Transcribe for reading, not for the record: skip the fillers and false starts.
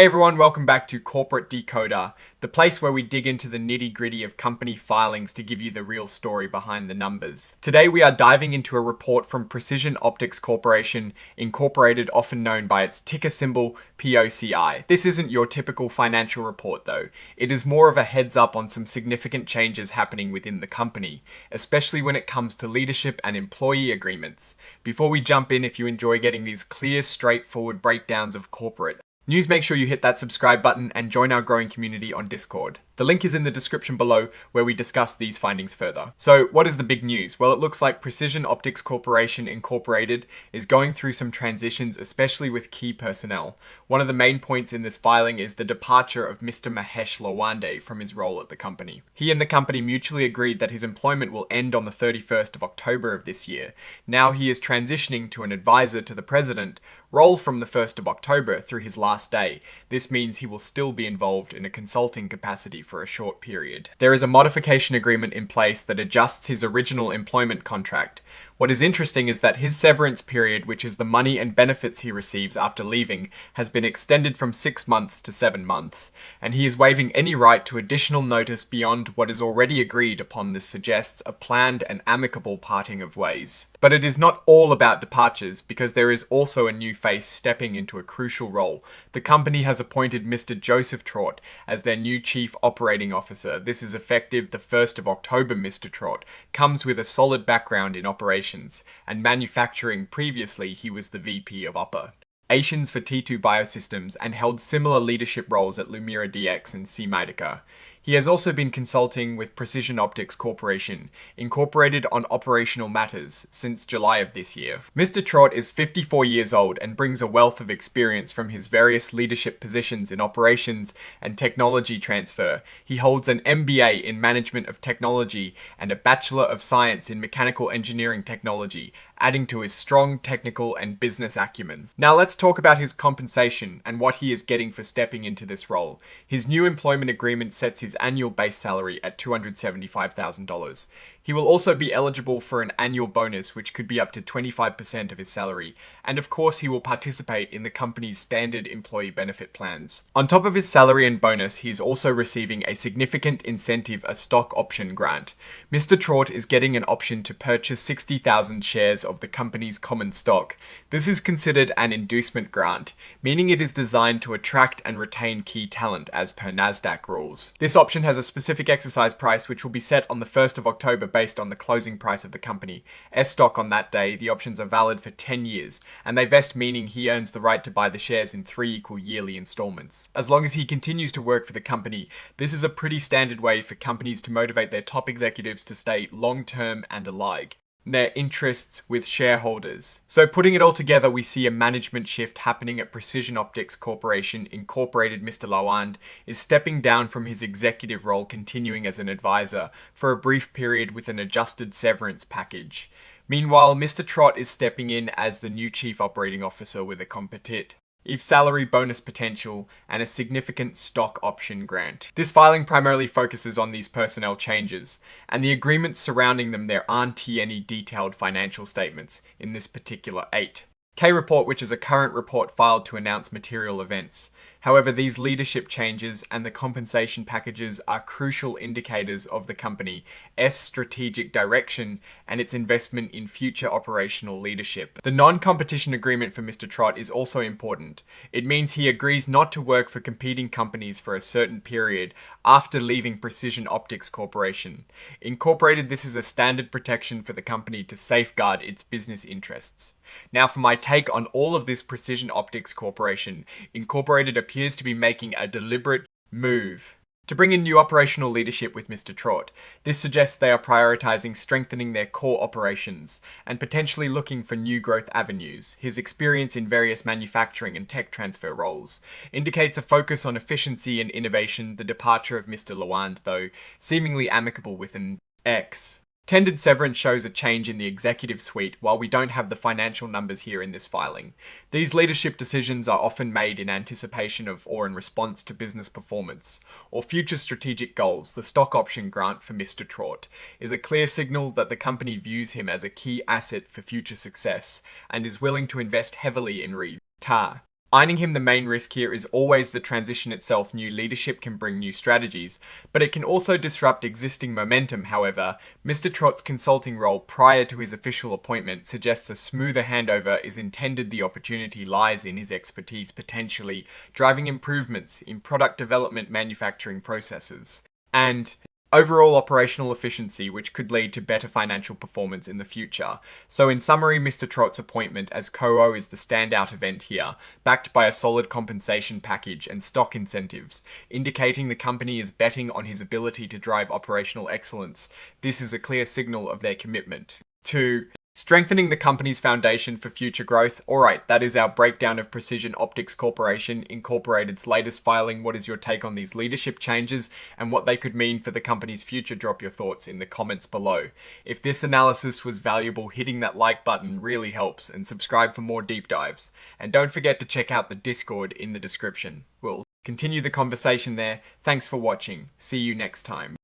Hey everyone, welcome back to Corporate Decoder, the place where we dig into the nitty-gritty of company filings to give you the real story behind the numbers. Today we are diving into a report from Precision Optics Corporation, Incorporated, often known by its ticker symbol POCI. This isn't your typical financial report though. It is more of a heads up on some significant changes happening within the company, especially when it comes to leadership and employee agreements. Before we jump in, if you enjoy getting these clear, straightforward breakdowns of corporate news, make sure you hit that subscribe button and join our growing community on Discord. The link is in the description below where we discuss these findings further. So what is the big news? Well, it looks like Precision Optics Corporation Incorporated is going through some transitions, especially with key personnel. One of the main points in this filing is the departure of Mr. Mahesh Lawande from his role at the company. He and the company mutually agreed that his employment will end on the 31st of October of this year. Now he is transitioning to an advisor to the president role from the 1st of October through his last day. This means he will still be involved in a consulting capacity for a short period. There is a modification agreement in place that adjusts his original employment contract. What is interesting is that his severance period, which is the money and benefits he receives after leaving, has been extended from 6 months to 7 months, and he is waiving any right to additional notice beyond what is already agreed upon. This suggests a planned and amicable parting of ways. But it is not all about departures, because there is also a new face stepping into a crucial role. The company has appointed Mr. Joseph Trott as their new Chief Operating Officer. This is effective the 1st of October. Mr. Trott comes with a solid background in operations and manufacturing. Previously, he was the VP of Operations for T2 Biosystems and held similar leadership roles at Lumira DX and C-Medica. He has also been consulting with Precision Optics Corporation, Incorporated, on operational matters since July of this year. Mr. Trott is 54 years old and brings a wealth of experience from his various leadership positions in operations and technology transfer. He holds an MBA in Management of Technology and a Bachelor of Science in Mechanical Engineering Technology, adding to his strong technical and business acumen. Now let's talk about his compensation and what he is getting for stepping into this role. His new employment agreement sets his annual base salary at $275,000. He will also be eligible for an annual bonus, which could be up to 25% of his salary, and of course he will participate in the company's standard employee benefit plans. On top of his salary and bonus, he is also receiving a significant incentive, a stock option grant. Mr. Trott is getting an option to purchase 60,000 shares of the company's common stock. This is considered an inducement grant, meaning it is designed to attract and retain key talent as per NASDAQ rules. This option has a specific exercise price which will be set on the 1st of October based on the closing price of the company. S-stock on that day. The options are valid for 10 years, and they vest, meaning he earns the right to buy the shares in 3 equal yearly installments. As long as he continues to work for the company, this is a pretty standard way for companies to motivate their top executives to stay long-term and alike their interests with shareholders. So putting it all together, we see a management shift happening at Precision Optics Corporation Incorporated. Mr. Lawande is stepping down from his executive role, continuing as an advisor for a brief period with an adjusted severance package. Meanwhile, Mr. Trott is stepping in as the new Chief Operating Officer with a competitive salary, bonus potential, and a significant stock option grant. This filing primarily focuses on these personnel changes, and the agreements surrounding them. There aren't any detailed financial statements in this particular 8K report, which is a current report filed to announce material events. However, these leadership changes and the compensation packages are crucial indicators of the company's strategic direction and its investment in future operational leadership. The non-competition agreement for Mr. Trott is also important. It means he agrees not to work for competing companies for a certain period after leaving Precision Optics Corporation Incorporated. This is a standard protection for the company to safeguard its business interests. Now for my take on all of this, Precision Optics Corporation Incorporated appears to be making a deliberate move to bring in new operational leadership with Mr. Trott. This suggests they are prioritizing strengthening their core operations and potentially looking for new growth avenues. His experience in various manufacturing and tech transfer roles indicates a focus on efficiency and innovation. The departure of Mr. Lawande, though seemingly amicable with an extended severance, shows a change in the executive suite. While we don't have the financial numbers here in this filing, these leadership decisions are often made in anticipation of or in response to business performance or future strategic goals. The stock option grant for Mr. Trott is a clear signal that the company views him as a key asset for future success and is willing to invest heavily in Ironing him, the main risk here is always the transition itself. New leadership can bring new strategies, but it can also disrupt existing momentum. However, Mr. Trott's consulting role prior to his official appointment suggests a smoother handover is intended. The opportunity lies in his expertise potentially driving improvements in product development, manufacturing processes, and overall operational efficiency, which could lead to better financial performance in the future. So in summary, Mr. Trott's appointment as COO is the standout event here, backed by a solid compensation package and stock incentives, indicating the company is betting on his ability to drive operational excellence. This is a clear signal of their commitment to strengthening the company's foundation for future growth. Alright, that is our breakdown of Precision Optics Corporation Incorporated's latest filing. What is your take on these leadership changes and what they could mean for the company's future? Drop your thoughts in the comments below. If this analysis was valuable, hitting that like button really helps, and subscribe for more deep dives. And don't forget to check out the Discord in the description. We'll continue the conversation there. Thanks for watching. See you next time.